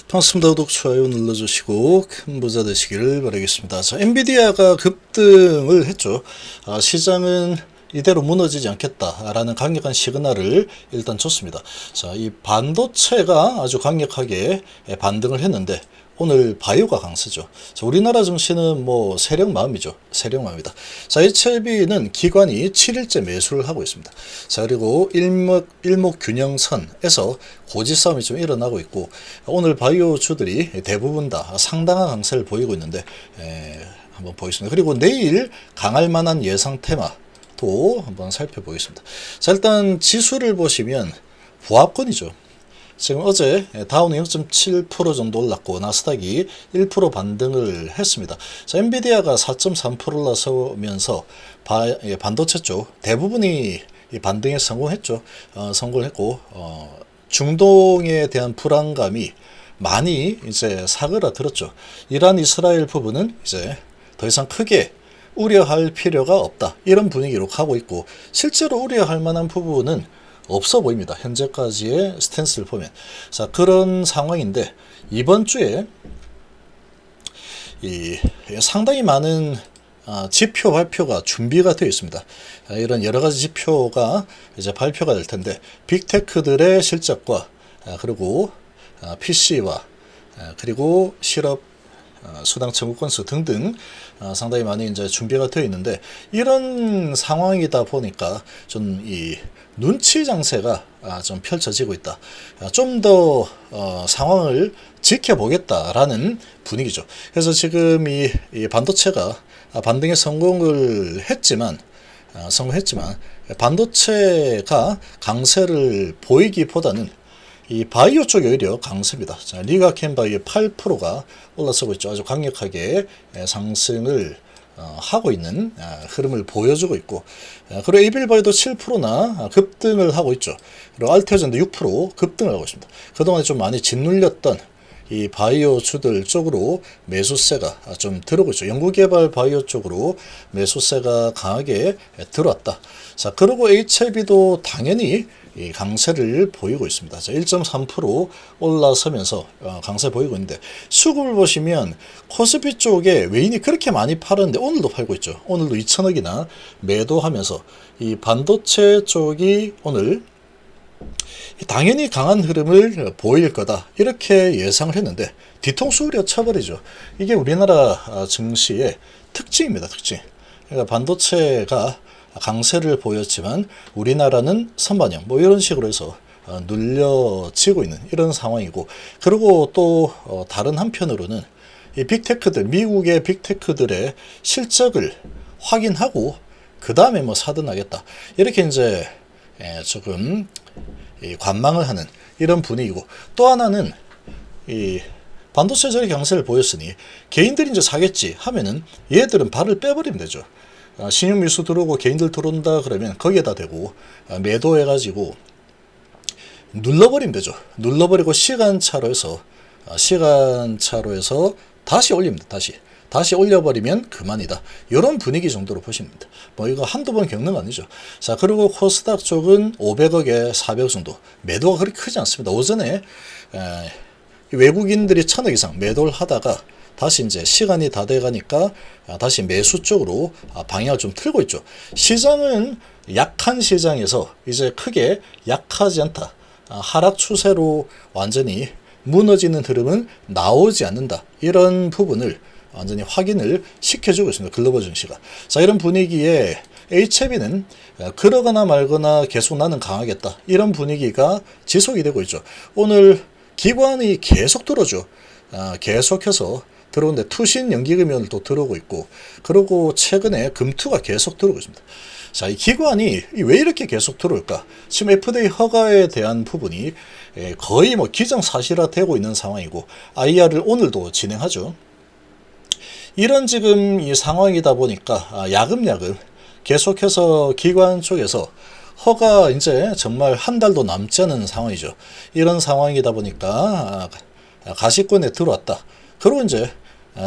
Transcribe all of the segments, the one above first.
반갑습니다. 구독, 좋아요 눌러주시고 큰 부자 되시기를 바라겠습니다. 자, 엔비디아가 급등을 했죠. 시장은 이대로 무너지지 않겠다라는 강력한 시그널을 일단 줬습니다. 자, 이 반도체가 아주 강력하게 반등을 했는데 오늘 바이오가 강세죠. 자, 우리나라 증시는 뭐 세력마음이죠. 세력마음이다. 자, HLB는 기관이 7일째 매수를 하고 있습니다. 자, 그리고 일목균형선에서 고지 싸움이 좀 일어나고 있고, 오늘 바이오주들이 대부분 다 상당한 강세를 보이고 있는데 한번 보겠습니다. 그리고 내일 강할 만한 예상 테마도 한번 살펴보겠습니다. 자, 일단 지수를 보시면 보합권이죠. 지금 어제 다우는 0.7% 정도 올랐고 나스닥이 1% 반등을 했습니다. 자, 엔비디아가 4.3% 올라서면서 반도체 쪽 대부분이 이 반등에 성공했죠. 성공을 했고 중동에 대한 불안감이 많이 이제 사그라들었죠. 이란 이스라엘 부분은 이제 더 이상 크게 우려할 필요가 없다, 이런 분위기로 가고 있고, 실제로 우려할 만한 부분은 없어 보입니다. 현재까지의 스탠스를 보면. 자, 그런 상황인데 이번 주에 상당히 많은 지표 발표가 준비가 되어 있습니다. 이런 여러 가지 지표가 이제 발표가 될 텐데, 빅테크들의 실적과 그리고 PC와 그리고 실업 수당 청구 건수 등등 상당히 많이 이제 준비가 되어 있는데, 이런 상황이다 보니까 좀 이 눈치 장세가 좀 펼쳐지고 있다. 좀 더 상황을 지켜보겠다라는 분위기죠. 그래서 지금 이 반도체가 반등에 성공했지만 반도체가 강세를 보이기보다는 이 바이오 쪽이 오히려 강세입니다. 자, 리가켄 바이오 8%가 올라서고 있죠. 아주 강력하게 상승을 하고 있는 흐름을 보여주고 있고, 그리고 에이빌바이오도 7%나 급등을 하고 있죠. 그리고 알테오젠도 6% 급등을 하고 있습니다. 그동안 좀 많이 짓눌렸던 이 바이오 주들 쪽으로 매수세가 좀 들어오고 있죠. 연구개발 바이오 쪽으로 매수세가 강하게 들어왔다. 자, 그리고 HLB도 당연히 이 강세를 보이고 있습니다. 1.3% 올라서면서 강세 보이고 있는데, 수급을 보시면 코스피 쪽에 외인이 그렇게 많이 팔았는데 오늘도 팔고 있죠. 오늘도 2천억이나 매도하면서 이 반도체 쪽이 오늘 당연히 강한 흐름을 보일 거다, 이렇게 예상을 했는데 뒤통수 우려 쳐버리죠. 이게 우리나라 증시의 특징입니다. 특징. 그러니까 반도체가 강세를 보였지만 우리나라는 선반영 뭐 이런 식으로 해서 눌려지고 있는 이런 상황이고, 그리고 또 다른 한편으로는 이 빅테크들, 미국의 빅테크들의 실적을 확인하고 그 다음에 뭐 사든 하겠다, 이렇게 이제 조금 관망을 하는 이런 분위기고, 또 하나는 이 반도체 저리 강세를 보였으니 개인들이 이제 사겠지 하면은 얘들은 발을 빼버리면 되죠. 신용 밀수 들어오고 개인들 들어온다 그러면 거기에다 대고 매도해가지고 눌러버리면 되죠. 눌러버리고 시간차로 해서 다시 올립니다. 다시 올려버리면 그만이다. 이런 분위기 정도로 보시면 됩니다. 뭐 이거 한두 번 겪는 거 아니죠. 자, 그리고 코스닥 쪽은 500억에 400억 정도 매도가 그렇게 크지 않습니다. 오전에 외국인들이 1000억 이상 매도를 하다가 다시 이제 시간이 다 돼가니까 다시 매수 쪽으로 방향을 좀 틀고 있죠. 시장은 약한 시장에서 이제 크게 약하지 않다, 하락 추세로 완전히 무너지는 흐름은 나오지 않는다, 이런 부분을 완전히 확인을 시켜주고 있습니다. 글로벌 증시가. 자, 이런 분위기에 HLB는 그러거나 말거나 계속 나는 강하겠다, 이런 분위기가 지속이 되고 있죠. 오늘 기관이 계속 들어오죠. 계속해서 들어오는데 투신 연기금이 오늘 또 들어오고 있고, 그리고 최근에 금투가 계속 들어오고 있습니다. 자, 이 기관이 왜 이렇게 계속 들어올까? 지금 FDA 허가에 대한 부분이 거의 뭐 기정사실화 되고 있는 상황이고, IR을 오늘도 진행하죠. 이런 지금 이 상황이다 보니까 야금야금 계속해서 기관 쪽에서 허가 이제 정말 한 달도 남지 않은 상황이죠. 이런 상황이다 보니까 가시권에 들어왔다. 그리고 이제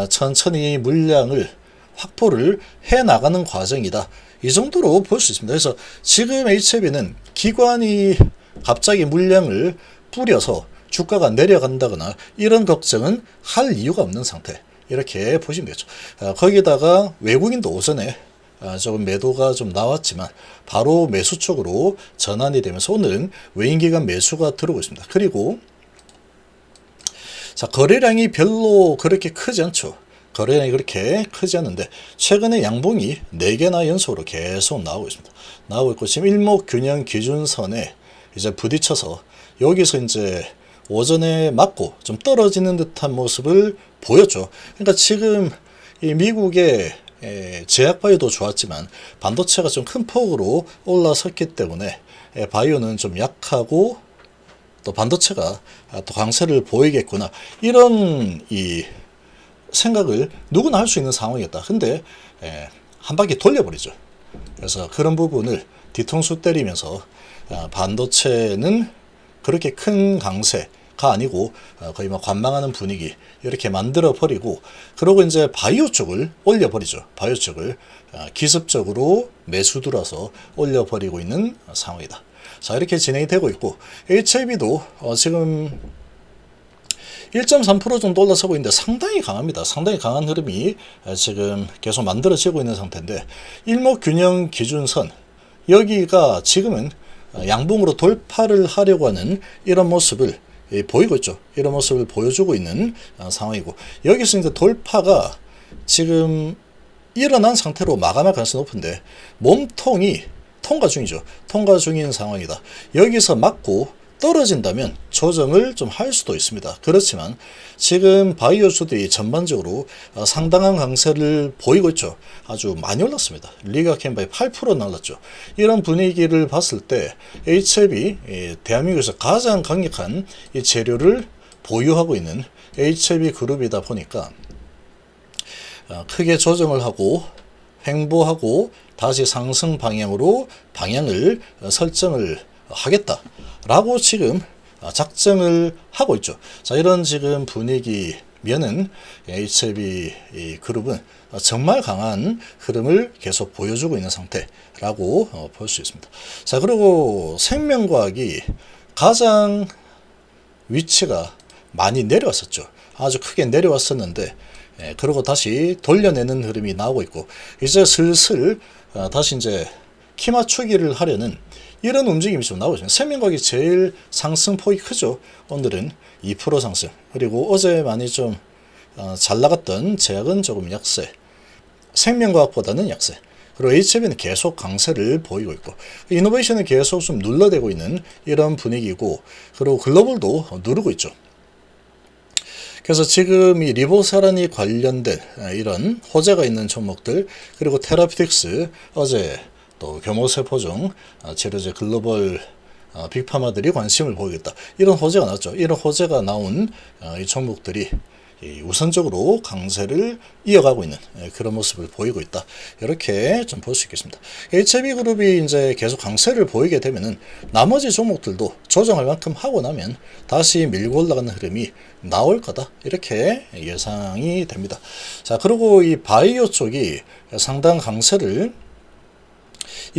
천천히 물량을 확보를 해 나가는 과정이다, 이 정도로 볼 수 있습니다. 그래서 지금 HLB는 기관이 갑자기 물량을 뿌려서 주가가 내려간다거나 이런 걱정은 할 이유가 없는 상태. 이렇게 보시면 되겠죠. 거기다가 외국인도 오전에 조금 매도가 좀 나왔지만 바로 매수 쪽으로 전환이 되면서 오늘은 외인기관 매수가 들어오고 있습니다. 그리고 자, 거래량이 별로 그렇게 크지 않죠. 거래량이 그렇게 크지 않는데 최근에 양봉이 4개나 연속으로 계속 나오고 있습니다. 나오고 있고 지금 일목균형 기준선에 이제 부딪혀서 여기서 이제 오전에 맞고 좀 떨어지는 듯한 모습을 보였죠. 그러니까 지금 이 미국의 제약바이오도 좋았지만 반도체가 좀 큰 폭으로 올라섰기 때문에 바이오는 좀 약하고 또 반도체가 또 강세를 보이겠구나, 이런 이 생각을 누구나 할 수 있는 상황이었다. 근데 한 바퀴 돌려버리죠. 그래서 그런 부분을 뒤통수 때리면서 반도체는 그렇게 큰 강세가 아니고 거의 막 관망하는 분위기 이렇게 만들어 버리고, 그러고 이제 바이오 쪽을 올려버리죠. 바이오 쪽을 기습적으로 매수 들어서 올려버리고 있는 상황이다. 자, 이렇게 진행이 되고 있고, HLB도 지금 1.3% 정도 올라서고 있는데 상당히 강합니다. 상당히 강한 흐름이 지금 계속 만들어지고 있는 상태인데, 일목균형 기준선 여기가 지금은 양봉으로 돌파를 하려고 하는 이런 모습을 보이고 있죠. 이런 모습을 보여주고 있는 상황이고, 여기서 이제 돌파가 지금 일어난 상태로 마감할 가능성이 높은데 몸통이 통과 중이죠. 통과 중인 상황이다. 여기서 맞고 떨어진다면 조정을 좀 할 수도 있습니다. 그렇지만 지금 바이오주들이 전반적으로 상당한 강세를 보이고 있죠. 아주 많이 올랐습니다. 리가캔바이 8% 날랐죠. 이런 분위기를 봤을 때 HLB, 대한민국에서 가장 강력한 이 재료를 보유하고 있는 HLB 그룹이다 보니까 크게 조정을 하고 횡보하고 다시 상승 방향으로 방향을 설정을 하겠다라고 지금 작정을 하고 있죠. 자, 이런 지금 분위기면은 HLB 그룹은 정말 강한 흐름을 계속 보여주고 있는 상태라고 볼 수 있습니다. 자, 그리고 생명과학이 가장 위치가 많이 내려왔었죠. 아주 크게 내려왔었는데 그리고 다시 돌려내는 흐름이 나오고 있고, 이제 슬슬 다시 이제 키 맞추기를 하려는 이런 움직임이 좀 나오죠. 생명과학이 제일 상승폭이 크죠. 오늘은 2% 상승. 그리고 어제 많이 좀 잘 나갔던 제약은 조금 약세. 생명과학보다는 약세. 그리고 HLB는 계속 강세를 보이고 있고, 이노베이션은 계속 좀 눌러대고 있는 이런 분위기고, 그리고 글로벌도 누르고 있죠. 그래서 지금 이 리보사란이 관련된 이런 호재가 있는 종목들, 그리고 테라피틱스, 어제 또 교모세포종 재료제 글로벌 빅파마들이 관심을 보이겠다, 이런 호재가 나왔죠. 이런 호재가 나온 이 종목들이 우선적으로 강세를 이어가고 있는 그런 모습을 보이고 있다. 이렇게 좀 볼 수 있겠습니다. HLB 그룹이 이제 계속 강세를 보이게 되면은 나머지 종목들도 조정할 만큼 하고 나면 다시 밀고 올라가는 흐름이 나올 거다. 이렇게 예상이 됩니다. 자, 그리고 이 바이오 쪽이 상당 강세를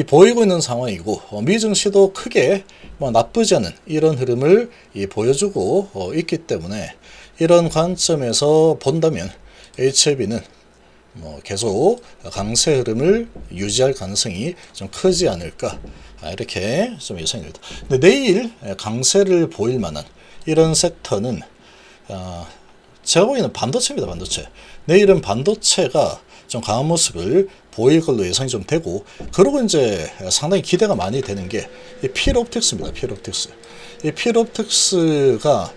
보이고 있는 상황이고, 미증시도 크게 나쁘지 않은 이런 흐름을 보여주고 있기 때문에 이런 관점에서 본다면 HLB는 계속 강세 흐름을 유지할 가능성이 좀 크지 않을까, 이렇게 좀 예상이 됩니다. 근데 내일 강세를 보일 만한 이런 섹터는 제가 보기에는 반도체입니다. 반도체. 내일은 반도체가 좀 강한 모습을 보일 걸로 예상이 좀 되고, 그리고 이제 상당히 기대가 많이 되는 게 이 필옵틱스입니다. 필옵틱스. 이 필옵틱스가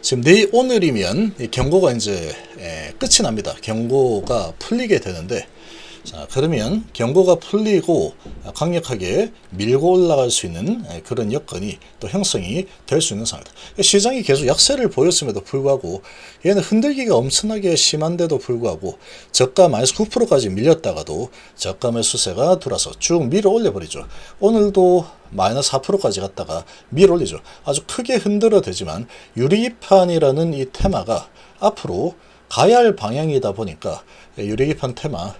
지금 내일 오늘이면 경고가 이제 끝이 납니다. 경고가 풀리게 되는데, 자, 그러면 경고가 풀리고 강력하게 밀고 올라갈 수 있는 그런 여건이 또 형성이 될 수 있는 상황이다. 시장이 계속 약세를 보였음에도 불구하고 얘는 흔들기가 엄청나게 심한데도 불구하고 저가 마이너스 9%까지 밀렸다가도 저가 매수세가 들어와서 쭉 밀어 올려버리죠. 오늘도 마이너스 4%까지 갔다가 밀어 올리죠. 아주 크게 흔들어 대지만 유리기판이라는 이 테마가 앞으로 가야 할 방향이다 보니까 유리기판 테마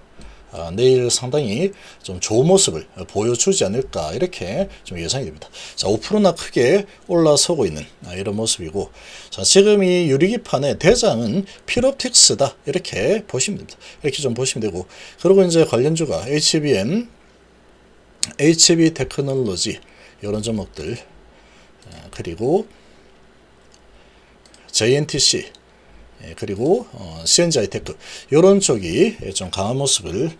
내일 상당히 좀 좋은 모습을 보여주지 않을까 이렇게 좀 예상이 됩니다. 자, 5%나 크게 올라서고 있는 이런 모습이고, 자, 지금 이 유리기판의 대장은 필옵틱스다 이렇게 보시면 됩니다. 이렇게 좀 보시면 되고, 그리고 이제 관련주가 HBM, HB 테크놀로지 이런 종목들, 그리고 JNTC, 그리고 CNG 하이테크 이런 쪽이 좀 강한 모습을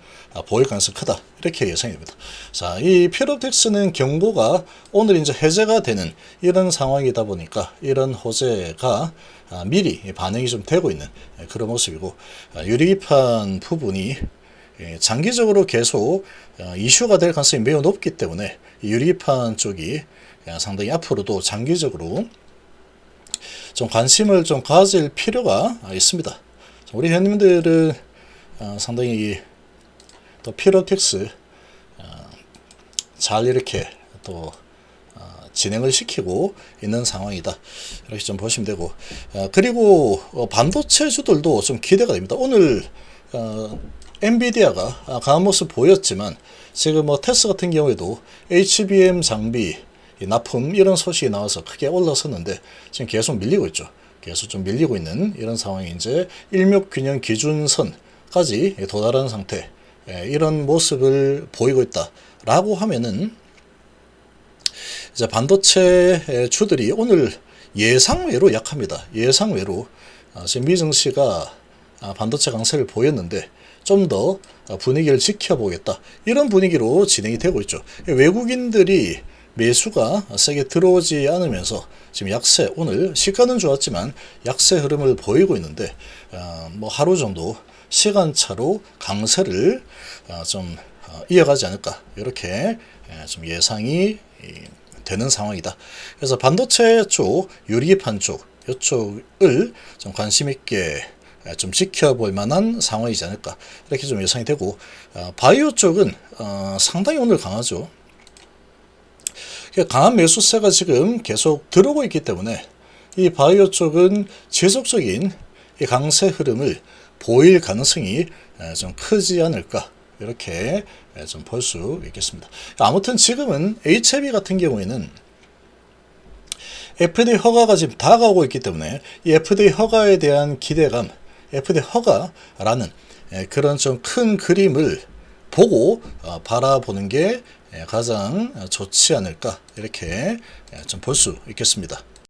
보일 가능성이 크다 이렇게 예상이 됩니다. 자, 이 필옵틱스는 경고가 오늘 이제 해제가 되는 이런 상황이다 보니까 이런 호재가 미리 반영이 좀 되고 있는 그런 모습이고, 유리기판 부분이 장기적으로 계속 이슈가 될 가능성이 매우 높기 때문에 유리기판 쪽이 상당히 앞으로도 장기적으로 좀 관심을 좀 가질 필요가 있습니다. 우리 회원님들은 상당히 또 필옵틱스 잘 이렇게 또 진행을 시키고 있는 상황이다 이렇게 좀 보시면 되고, 그리고 반도체주들도 좀 기대가 됩니다. 오늘 엔비디아가 강한 모습 보였지만 지금 테스 같은 경우에도 HBM 장비 납품 이런 소식이 나와서 크게 올라섰는데 지금 계속 밀리고 있죠. 계속 좀 밀리고 있는 이런 상황이 이제 일목균형 기준선까지 도달한 상태, 이런 모습을 보이고 있다라고 하면은 이제 반도체 주들이 오늘 예상외로 약합니다. 예상외로 지금 미증시가 반도체 강세를 보였는데 좀 더 분위기를 지켜보겠다 이런 분위기로 진행이 되고 있죠. 외국인들이 매수가 세게 들어오지 않으면서 지금 약세, 오늘 시가는 좋았지만 약세 흐름을 보이고 있는데 뭐 하루 정도 시간차로 강세를 좀 이어가지 않을까 이렇게 좀 예상이 되는 상황이다. 그래서 반도체 쪽, 유리기판 쪽 이쪽을 좀 관심 있게 좀 지켜볼 만한 상황이지 않을까 이렇게 좀 예상이 되고, 바이오 쪽은 상당히 오늘 강하죠. 강한 매수세가 지금 계속 들어오고 있기 때문에 이 바이오 쪽은 지속적인 이 강세 흐름을 보일 가능성이 좀 크지 않을까 이렇게 좀 볼 수 있겠습니다. 아무튼 지금은 HB 같은 경우에는 FDA 허가가 지금 다가오고 있기 때문에 이 FDA 허가에 대한 기대감, FDA 허가라는 그런 좀 큰 그림을 보고 바라보는 게 가장 좋지 않을까 이렇게 좀 볼 수 있겠습니다.